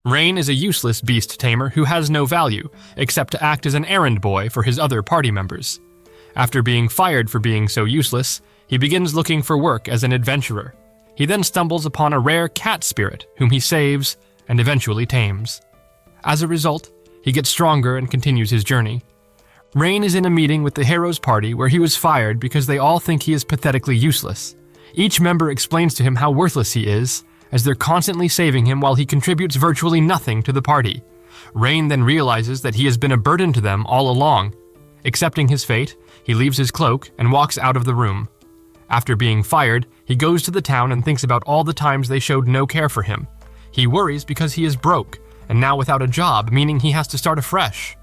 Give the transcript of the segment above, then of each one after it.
Rein is a useless beast tamer who has no value, except to act as an errand boy for his other party members. After being fired for being so useless, he begins looking for work as an adventurer. He then stumbles upon a rare cat spirit, whom he saves and eventually tames. As a result, he gets stronger and continues his journey. Rein is in a meeting with the hero's party where he was fired because they all think he is pathetically useless. Each member explains to him how worthless he is, as they're constantly saving him while he contributes virtually nothing to the party. Rein then realizes that he has been a burden to them all along. Accepting his fate, he leaves his cloak and walks out of the room. After being fired, he goes to the town and thinks about all the times they showed no care for him. He worries because he is broke, and now without a job, meaning he has to start afresh.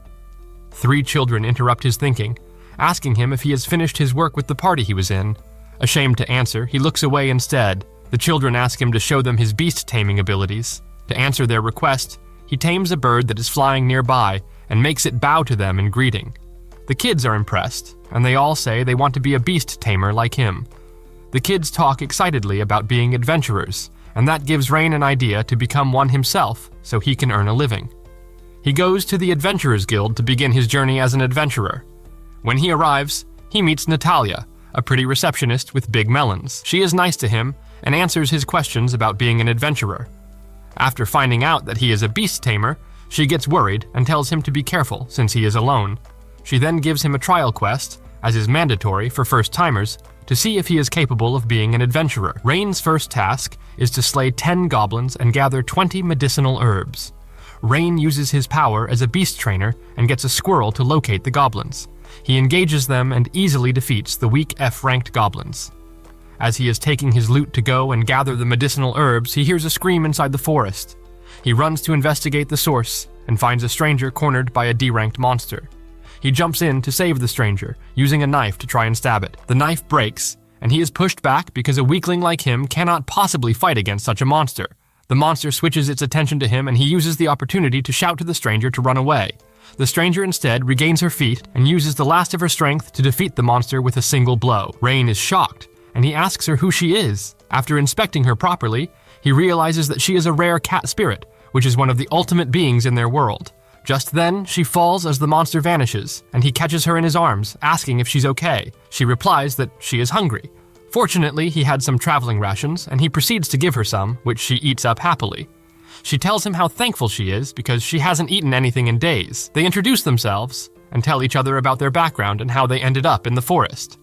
3 children interrupt his thinking, asking him if he has finished his work with the party he was in. Ashamed to answer, he looks away instead. The children ask him to show them his beast-taming abilities. To answer their request, he tames a bird that is flying nearby and makes it bow to them in greeting. The kids are impressed, and they all say they want to be a beast-tamer like him. The kids talk excitedly about being adventurers, and that gives Rein an idea to become one himself so he can earn a living. He goes to the Adventurers Guild to begin his journey as an adventurer. When he arrives, he meets Natalia, a pretty receptionist with big melons. She is nice to him and answers his questions about being an adventurer. After finding out that he is a beast tamer, she gets worried and tells him to be careful since he is alone. She then gives him a trial quest, as is mandatory for first-timers, to see if he is capable of being an adventurer. Rein's first task is to slay 10 goblins and gather 20 medicinal herbs. Rein uses his power as a beast trainer and gets a squirrel to locate the goblins. He engages them and easily defeats the weak F-ranked goblins. As he is taking his loot to go and gather the medicinal herbs, he hears a scream inside the forest. He runs to investigate the source and finds a stranger cornered by a D-ranked monster. He jumps in to save the stranger, using a knife to try and stab it. The knife breaks, and he is pushed back because a weakling like him cannot possibly fight against such a monster. The monster switches its attention to him, and he uses the opportunity to shout to the stranger to run away. The stranger instead regains her feet and uses the last of her strength to defeat the monster with a single blow. Rein is shocked, and he asks her who she is. After inspecting her properly, he realizes that she is a rare cat spirit, which is one of the ultimate beings in their world. Just then, she falls as the monster vanishes, and he catches her in his arms, asking if she's okay. She replies that she is hungry. Fortunately, he had some traveling rations, and he proceeds to give her some, which she eats up happily. She tells him how thankful she is because she hasn't eaten anything in days. They introduce themselves and tell each other about their background and how they ended up in the forest.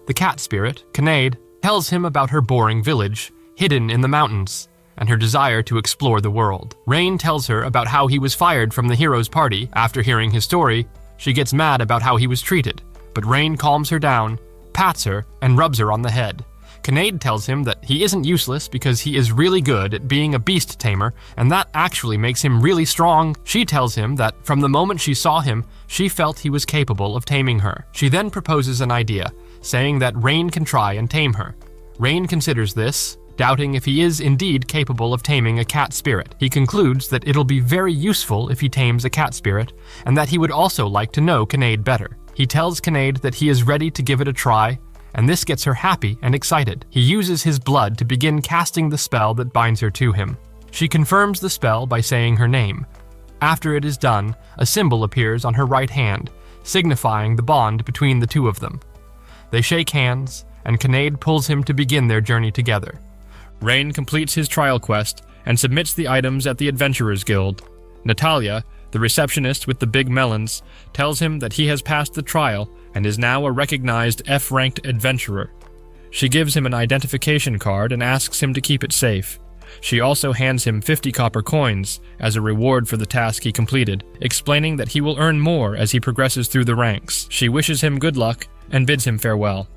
The cat spirit, Kanade, tells him about her boring village, hidden in the mountains, and her desire to explore the world. Rein tells her about how he was fired from the hero's party. After hearing his story, she gets mad about how he was treated, but Rein calms her down, pats her, and rubs her on the head. Kanade tells him that he isn't useless because he is really good at being a beast tamer, and that actually makes him really strong. She tells him that from the moment she saw him, she felt he was capable of taming her. She then proposes an idea, saying that Rein can try and tame her. Rein considers this, doubting if he is indeed capable of taming a cat spirit. He concludes that it'll be very useful if he tames a cat spirit, and that he would also like to know Kanade better. He tells Kanade that he is ready to give it a try, and this gets her happy and excited. He uses his blood to begin casting the spell that binds her to him. She confirms the spell by saying her name. After it is done, a symbol appears on her right hand, signifying the bond between the two of them. They shake hands, and Kanade pulls him to begin their journey together. Rein completes his trial quest and submits the items at the Adventurers Guild. Natalia, the receptionist with the big melons, tells him that he has passed the trial and is now a recognized F-ranked adventurer. She gives him an identification card and asks him to keep it safe. She also hands him 50 copper coins as a reward for the task he completed, explaining that he will earn more as he progresses through the ranks. She wishes him good luck and bids him farewell.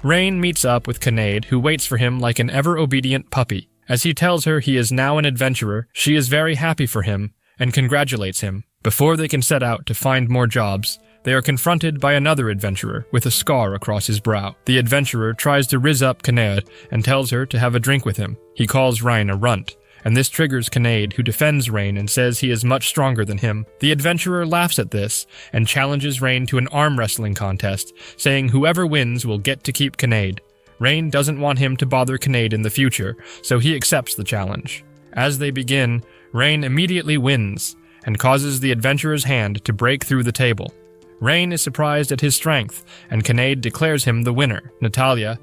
Rein meets up with Kanade, who waits for him like an ever-obedient puppy. As he tells her he is now an adventurer, she is very happy for him and congratulates him. Before they can set out to find more jobs, they are confronted by another adventurer with a scar across his brow. The adventurer tries to rizz up Kanade and tells her to have a drink with him. He calls Rein a runt, and this triggers Kanade, who defends Rein and says he is much stronger than him. The adventurer laughs at this and challenges Rein to an arm wrestling contest, saying whoever wins will get to keep Kanade. Rein doesn't want him to bother Kanade in the future, so he accepts the challenge. As they begin, Rein immediately wins, and causes the adventurer's hand to break through the table. Rein is surprised at his strength, and Kanade declares him the winner. Natalia,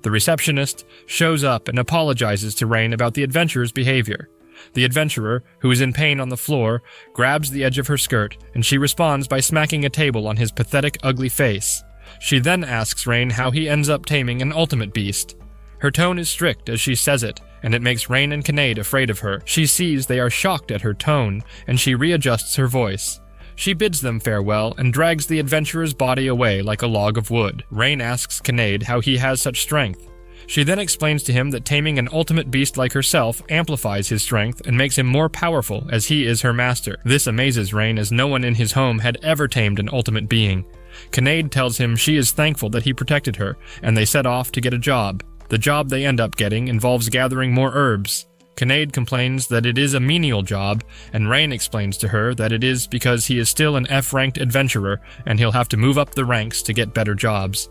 the receptionist, shows up and apologizes to Rein about the adventurer's behavior. The adventurer, who is in pain on the floor, grabs the edge of her skirt, and she responds by smacking a table on his pathetic, ugly face. She then asks Rein how he ends up taming an ultimate beast. Her tone is strict as she says it, and it makes Rein and Kanade afraid of her. She sees they are shocked at her tone, and she readjusts her voice. She bids them farewell and drags the adventurer's body away like a log of wood. Rein asks Kanade how he has such strength. She then explains to him that taming an ultimate beast like herself amplifies his strength and makes him more powerful as he is her master. This amazes Rein as no one in his home had ever tamed an ultimate being. Kanade tells him she is thankful that he protected her, and they set off to get a job. The job they end up getting involves gathering more herbs. Kanade complains that it is a menial job, and Rein explains to her that it is because he is still an F-ranked adventurer and he'll have to move up the ranks to get better jobs.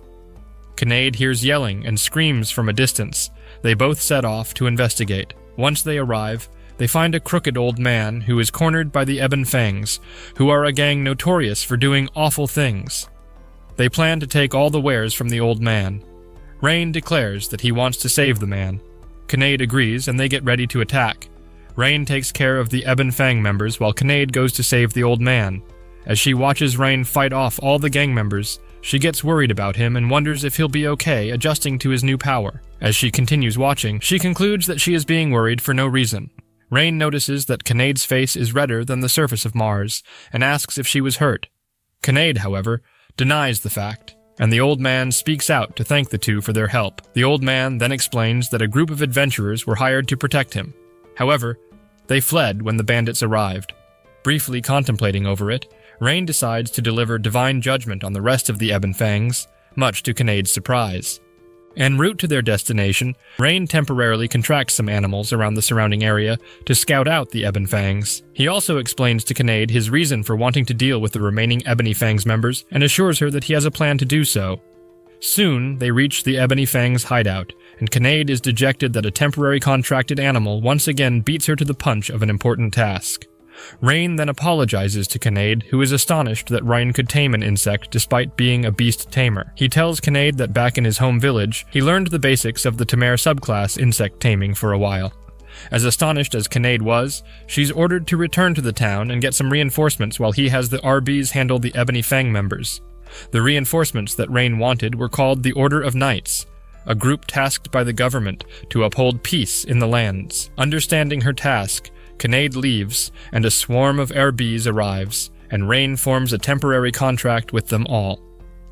Kanade hears yelling and screams from a distance. They both set off to investigate. Once they arrive, they find a crooked old man who is cornered by the Ebon Fangs, who are a gang notorious for doing awful things. They plan to take all the wares from the old man. Rein declares that he wants to save the man. Kanade agrees, and they get ready to attack. Rein takes care of the Ebon Fang members while Kanade goes to save the old man. As she watches Rein fight off all the gang members, she gets worried about him and wonders if he'll be okay adjusting to his new power. As she continues watching, she concludes that she is being worried for no reason. Rein notices that Kanade's face is redder than the surface of Mars, and asks if she was hurt. Kanade, however, denies the fact, and the old man speaks out to thank the two for their help. The old man then explains that a group of adventurers were hired to protect him. However, they fled when the bandits arrived. Briefly contemplating over it, Rein decides to deliver divine judgment on the rest of the Ebon Fangs, much to Kanade's surprise. En route to their destination, Rein temporarily contracts some animals around the surrounding area to scout out the Ebon Fangs. He also explains to Kanade his reason for wanting to deal with the remaining Ebony Fangs members and assures her that he has a plan to do so. Soon, they reach the Ebony Fangs' hideout, and Kanade is dejected that a temporary contracted animal once again beats her to the punch of an important task. Rein then apologizes to Kanade, who is astonished that Rein could tame an insect despite being a beast tamer. He tells Kanade that back in his home village, he learned the basics of the Tamer subclass insect taming for a while. As astonished as Kanade was, she's ordered to return to the town and get some reinforcements while he has the RBs handle the Ebony Fang members. The reinforcements that Rein wanted were called the Order of Knights, a group tasked by the government to uphold peace in the lands. Understanding her task, Kanade leaves, and a swarm of RBs arrives, and Rein forms a temporary contract with them all.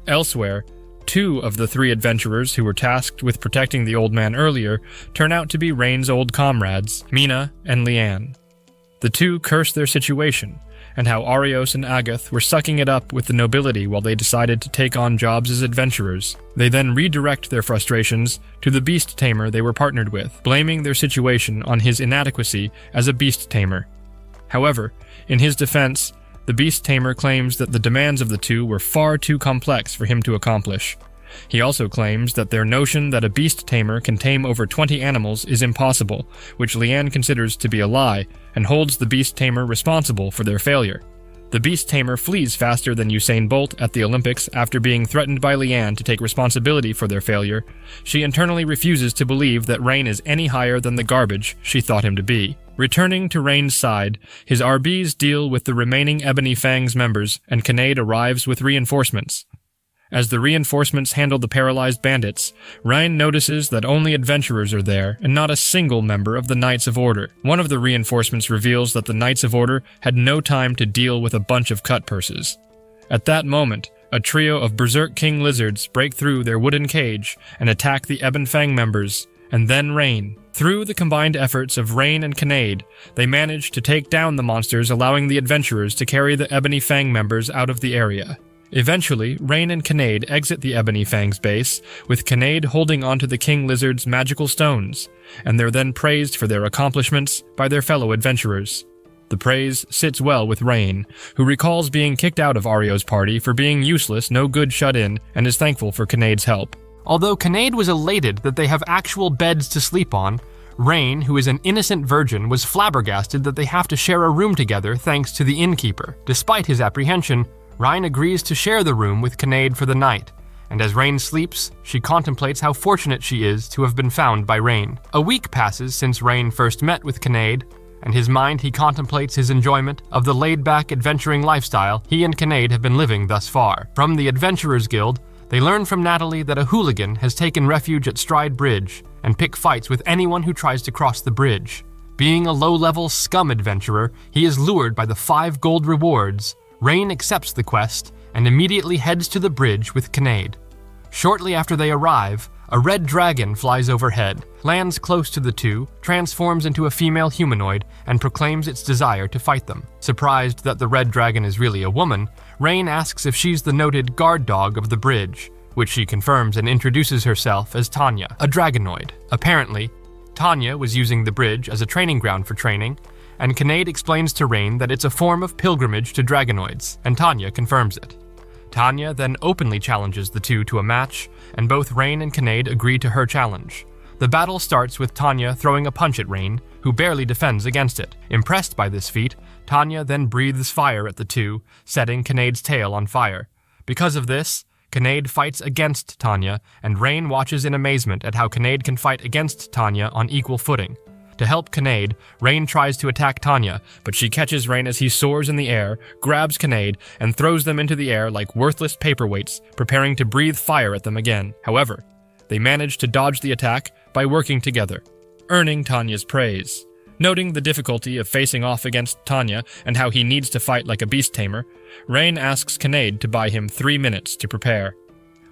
Elsewhere, 2 of the 3 adventurers who were tasked with protecting the old man earlier turn out to be Rein's old comrades, Mina and Leanne. The 2 curse their situation, and how Arios and Agath were sucking it up with the nobility while they decided to take on jobs as adventurers. They then redirect their frustrations to the Beast Tamer they were partnered with, blaming their situation on his inadequacy as a Beast Tamer. However, in his defense, the Beast Tamer claims that the demands of the 2 were far too complex for him to accomplish. He also claims that their notion that a Beast Tamer can tame over 20 animals is impossible, which Leanne considers to be a lie, and holds the Beast Tamer responsible for their failure. The Beast Tamer flees faster than Usain Bolt at the Olympics after being threatened by Leanne to take responsibility for their failure. She internally refuses to believe that Rein is any higher than the garbage she thought him to be. Returning to Rein's side, his RBs deal with the remaining Ebony Fangs members, and Kanade arrives with reinforcements. As the reinforcements handle the paralyzed bandits, Rein notices that only adventurers are there and not a single member of the Knights of Order. One of the reinforcements reveals that the Knights of Order had no time to deal with a bunch of cut purses. At that moment, a trio of Berserk King lizards break through their wooden cage and attack the Ebon Fang members, and then Rein. Through the combined efforts of Rein and Kanade, they manage to take down the monsters, allowing the adventurers to carry the Ebony Fang members out of the area. Eventually, Rein and Kanade exit the Ebony Fang's base, with Kanade holding onto the King Lizard's magical stones, and they're then praised for their accomplishments by their fellow adventurers. The praise sits well with Rein, who recalls being kicked out of Ario's party for being useless, no good shut-in, and is thankful for Kanade's help. Although Kanade was elated that they have actual beds to sleep on, Rein, who is an innocent virgin, was flabbergasted that they have to share a room together thanks to the innkeeper. Despite his apprehension, Rein agrees to share the room with Kanade for the night, and as Rein sleeps, she contemplates how fortunate she is to have been found by Rein. A week passes since Rein first met with Kanade, and his mind he contemplates his enjoyment of the laid-back adventuring lifestyle he and Kanade have been living thus far. From the Adventurers Guild, they learn from Natalie that a hooligan has taken refuge at Stride Bridge and pick fights with anyone who tries to cross the bridge. Being a low-level scum adventurer, he is lured by the 5 gold rewards. Rein accepts the quest and immediately heads to the bridge with Kanade. Shortly after they arrive, a red dragon flies overhead, lands close to the two, transforms into a female humanoid, and proclaims its desire to fight them. Surprised that the red dragon is really a woman, Rein asks if she's the noted guard dog of the bridge, which she confirms and introduces herself as Tania, a Dragonoid. Apparently, Tania was using the bridge as a training ground for training, and Kanade explains to Rein that it's a form of pilgrimage to Dragonoids, and Tania confirms it. Tania then openly challenges the two to a match, and both Rein and Kanade agree to her challenge. The battle starts with Tania throwing a punch at Rein, who barely defends against it. Impressed by this feat, Tania then breathes fire at the two, setting Kanade's tail on fire. Because of this, Kanade fights against Tania, and Rein watches in amazement at how Kanade can fight against Tania on equal footing. To help Kanade, Rein tries to attack Tania, but she catches Rein as he soars in the air, grabs Kanade, and throws them into the air like worthless paperweights, preparing to breathe fire at them again. However, they manage to dodge the attack by working together, earning Tania's praise. Noting the difficulty of facing off against Tania and how he needs to fight like a beast tamer, Rein asks Kanade to buy him 3 minutes to prepare.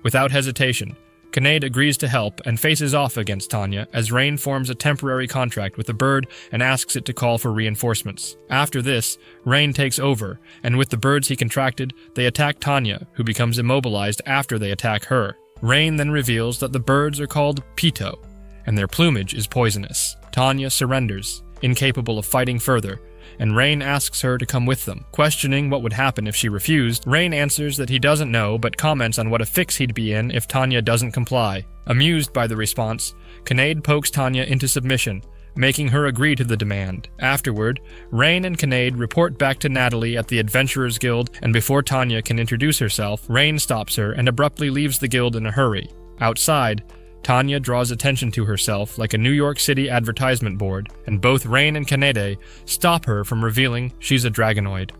Without hesitation, Kanade agrees to help and faces off against Tania as Rein forms a temporary contract with the bird and asks it to call for reinforcements. After this, Rein takes over, and with the birds he contracted, they attack Tania, who becomes immobilized after they attack her. Rein then reveals that the birds are called Pito, and their plumage is poisonous. Tania surrenders, incapable of fighting further, and Rein asks her to come with them. Questioning what would happen if she refused, Rein answers that he doesn't know but comments on what a fix he'd be in if Tania doesn't comply. Amused by the response, Kanade pokes Tania into submission, making her agree to the demand. Afterward, Rein and Kanade report back to Natalie at the Adventurers Guild, and before Tania can introduce herself, Rein stops her and abruptly leaves the guild in a hurry. Outside, Tania draws attention to herself like a New York City advertisement board, and both Rein and Kanade stop her from revealing she's a Dragonoid.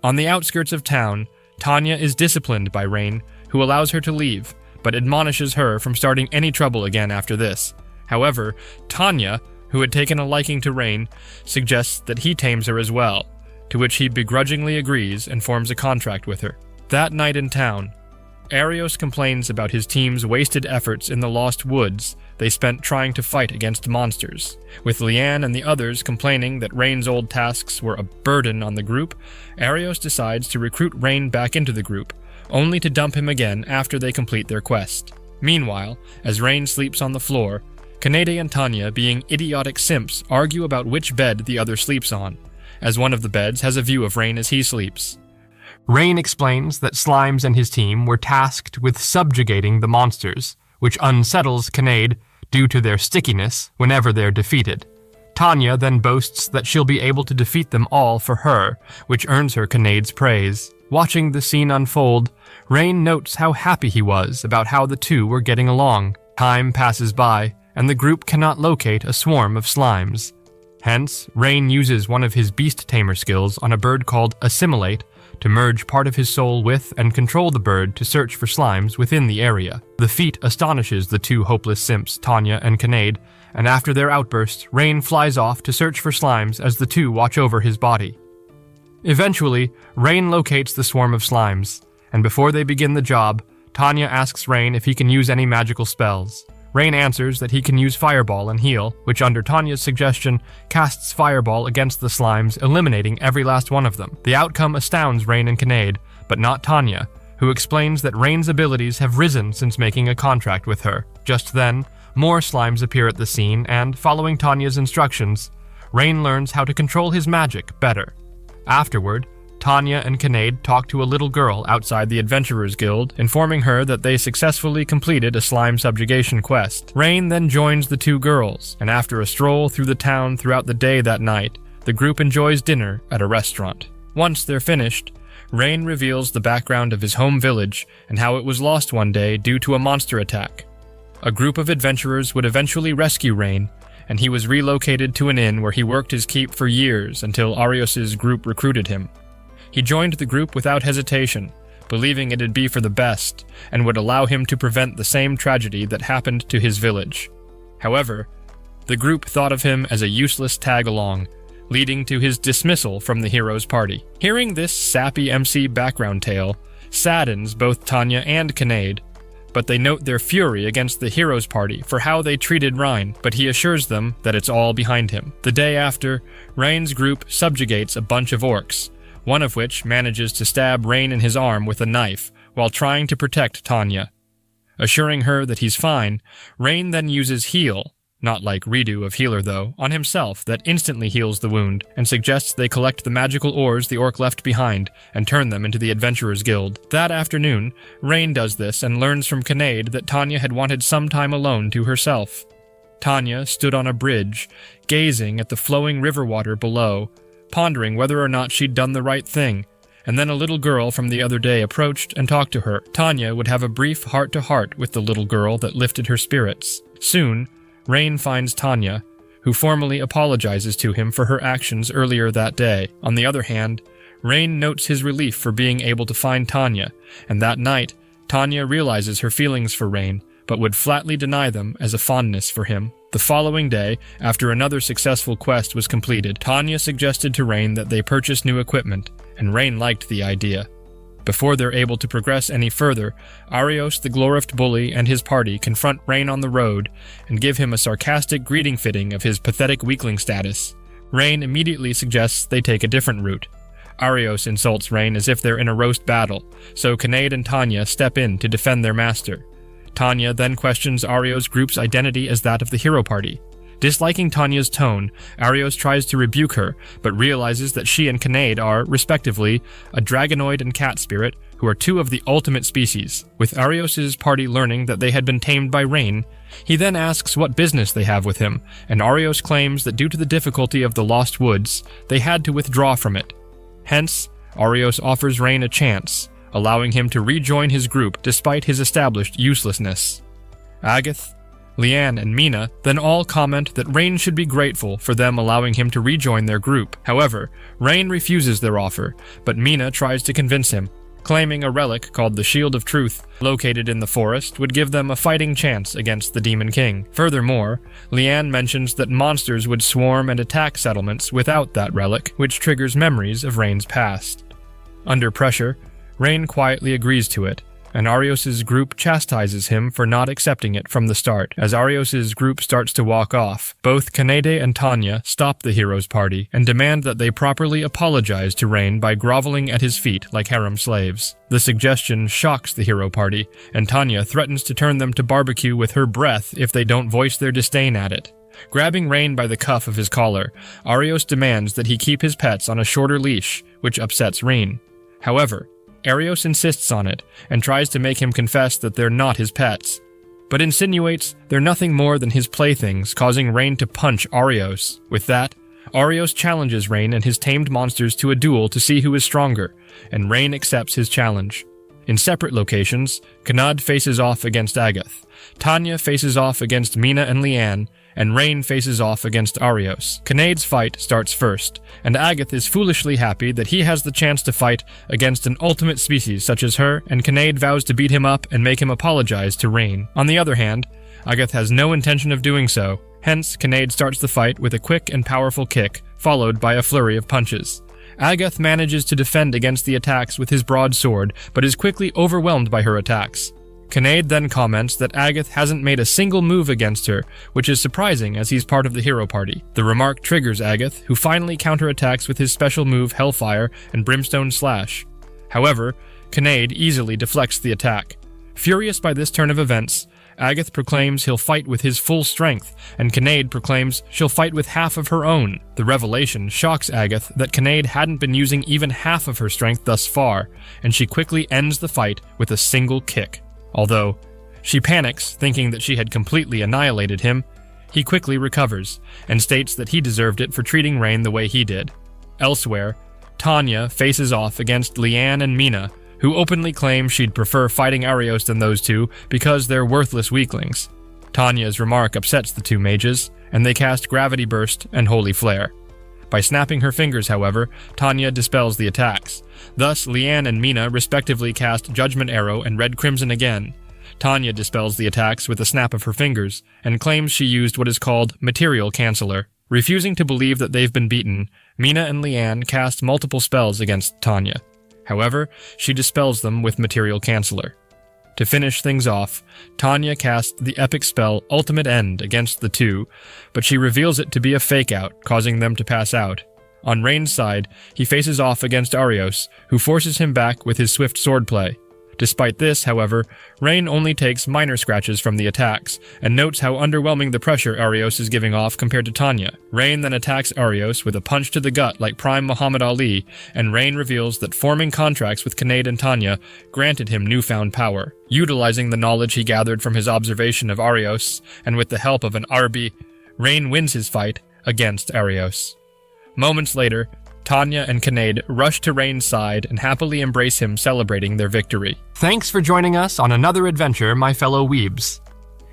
On the outskirts of town, Tania is disciplined by Rein, who allows her to leave, but admonishes her from starting any trouble again after this. However, Tania, who had taken a liking to Rein, suggests that he tames her as well, to which he begrudgingly agrees and forms a contract with her. That night in town, Arios complains about his team's wasted efforts in the Lost Woods they spent trying to fight against monsters. With Leanne and the others complaining that Rein's old tasks were a burden on the group, Arios decides to recruit Rein back into the group, only to dump him again after they complete their quest. Meanwhile, as Rein sleeps on the floor, Kanade and Tania, being idiotic simps, argue about which bed the other sleeps on, as one of the beds has a view of Rein as he sleeps. Rein explains that Slimes and his team were tasked with subjugating the monsters, which unsettles Kanade due to their stickiness whenever they're defeated. Tania then boasts that she'll be able to defeat them all for her, which earns her Kanade's praise. Watching the scene unfold, Rein notes how happy he was about how the two were getting along. Time passes by, and the group cannot locate a swarm of Slimes. Hence, Rein uses one of his Beast Tamer skills on a bird called Assimilate to merge part of his soul with and control the bird to search for Slimes within the area. The feat astonishes the two hopeless simps, Tania and Kanade, and after their outburst, Rein flies off to search for Slimes as the two watch over his body. Eventually, Rein locates the swarm of Slimes, and before they begin the job, Tania asks Rein if he can use any magical spells. Rein answers that he can use Fireball and heal, which under Tania's suggestion, casts Fireball against the Slimes, eliminating every last one of them. The outcome astounds Rein and Kanade, but not Tania, who explains that Rein's abilities have risen since making a contract with her. Just then, more Slimes appear at the scene, and, following Tania's instructions, Rein learns how to control his magic better. Afterward, Tania and Kanade talk to a little girl outside the Adventurers Guild, informing her that they successfully completed a slime subjugation quest. Rein then joins the two girls, and after a stroll through the town throughout the day that night, the group enjoys dinner at a restaurant. Once they're finished, Rein reveals the background of his home village and how it was lost one day due to a monster attack. A group of adventurers would eventually rescue Rein, and he was relocated to an inn where he worked his keep for years until Arios' group recruited him. He joined the group without hesitation, believing it'd be for the best and would allow him to prevent the same tragedy that happened to his village. However, the group thought of him as a useless tag-along, leading to his dismissal from the hero's party. Hearing this sappy MC background tale saddens both Tania and Kanade, but they note their fury against the hero's party for how they treated Rein, but he assures them that it's all behind him. The day after, Rein's group subjugates a bunch of orcs, one of which manages to stab Rein in his arm with a knife while trying to protect Tania. Assuring her that he's fine, Rein then uses heal, not like redo of healer though, on himself that instantly heals the wound, and suggests they collect the magical ores the orc left behind and turn them into the Adventurers Guild. That afternoon, Rein does this and learns from Kanade that Tania had wanted some time alone to herself. Tania stood on a bridge, gazing at the flowing river water below, pondering whether or not she'd done the right thing, and then a little girl from the other day approached and talked to her. Tania would have a brief heart-to-heart with the little girl that lifted her spirits. Soon, Rein finds Tania, who formally apologizes to him for her actions earlier that day. On the other hand, Rein notes his relief for being able to find Tania, and that night, Tania realizes her feelings for Rein, but would flatly deny them as a fondness for him. The following day, after another successful quest was completed, Tania suggested to Rein that they purchase new equipment, and Rein liked the idea. Before they're able to progress any further, Arios the Glorift bully and his party confront Rein on the road and give him a sarcastic greeting fitting of his pathetic weakling status. Rein immediately suggests they take a different route. Arios insults Rein as if they're in a roast battle, so Kanade and Tania step in to defend their master. Tania then questions Arios' group's identity as that of the hero party. Disliking Tania's tone, Arios tries to rebuke her, but realizes that she and Kanade are, respectively, a Dragonoid and cat spirit, who are two of the ultimate species. With Arios' party learning that they had been tamed by Rein, he then asks what business they have with him, and Arios claims that due to the difficulty of the Lost Woods, they had to withdraw from it. Hence, Arios offers Rein a chance, allowing him to rejoin his group despite his established uselessness. Agath, Leanne, and Mina then all comment that Rein should be grateful for them allowing him to rejoin their group. However, Rein refuses their offer, but Mina tries to convince him, claiming a relic called the Shield of Truth, located in the forest, would give them a fighting chance against the Demon King. Furthermore, Leanne mentions that monsters would swarm and attack settlements without that relic, which triggers memories of Rein's past. Under pressure, Rein quietly agrees to it, and Arios' group chastises him for not accepting it from the start. As Arios' group starts to walk off, both Kanade and Tania stop the hero's party and demand that they properly apologize to Rein by groveling at his feet like harem slaves. The suggestion shocks the hero party, and Tania threatens to turn them to barbecue with her breath if they don't voice their disdain at it. Grabbing Rein by the cuff of his collar, Arios demands that he keep his pets on a shorter leash, which upsets Rein. However, Arios insists on it, and tries to make him confess that they're not his pets, but insinuates they're nothing more than his playthings, causing Rein to punch Arios. With that, Arios challenges Rein and his tamed monsters to a duel to see who is stronger, and Rein accepts his challenge. In separate locations, Kanade faces off against Agath, Tania faces off against Mina and Leanne, and Rein faces off against Arios. Kanade's fight starts first, and Agath is foolishly happy that he has the chance to fight against an ultimate species such as her, and Kanade vows to beat him up and make him apologize to Rein. On the other hand, Agath has no intention of doing so, hence Kanade starts the fight with a quick and powerful kick, followed by a flurry of punches. Agath manages to defend against the attacks with his broadsword, but is quickly overwhelmed by her attacks. Kanade then comments that Agath hasn't made a single move against her, which is surprising as he's part of the hero party. The remark triggers Agath, who finally counterattacks with his special move Hellfire and Brimstone Slash. However, Kanade easily deflects the attack. Furious by this turn of events, Agath proclaims he'll fight with his full strength, and Kanade proclaims she'll fight with half of her own. The revelation shocks Agath that Kanade hadn't been using even half of her strength thus far, and she quickly ends the fight with a single kick. Although she panics, thinking that she had completely annihilated him, he quickly recovers, and states that he deserved it for treating Rein the way he did. Elsewhere, Tania faces off against Leanne and Mina, who openly claim she'd prefer fighting Arios than those two because they're worthless weaklings. Tania's remark upsets the two mages, and they cast Gravity Burst and Holy Flare. By snapping her fingers, however, Tania dispels the attacks. Thus, Leanne and Mina respectively cast Judgment Arrow and Red Crimson again. Tania dispels the attacks with a snap of her fingers, and claims she used what is called Material Canceller. Refusing to believe that they've been beaten, Mina and Leanne cast multiple spells against Tania. However, she dispels them with Material Canceller. To finish things off, Tania casts the epic spell Ultimate End against the two, but she reveals it to be a fake-out, causing them to pass out. On Rein's side, he faces off against Arios, who forces him back with his swift swordplay. Despite this, however, Rein only takes minor scratches from the attacks, and notes how underwhelming the pressure Arios is giving off compared to Tania. Rein then attacks Arios with a punch to the gut like prime Muhammad Ali, and Rein reveals that forming contracts with Kanade and Tania granted him newfound power. Utilizing the knowledge he gathered from his observation of Arios, and with the help of an Arbi, Rein wins his fight against Arios. Moments later, Tania and Kanade rush to Rein's side and happily embrace him, celebrating their victory. Thanks for joining us on another adventure, my fellow weebs.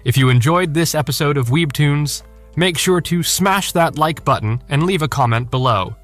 If you enjoyed this episode of Weebtoons, make sure to smash that like button and leave a comment below.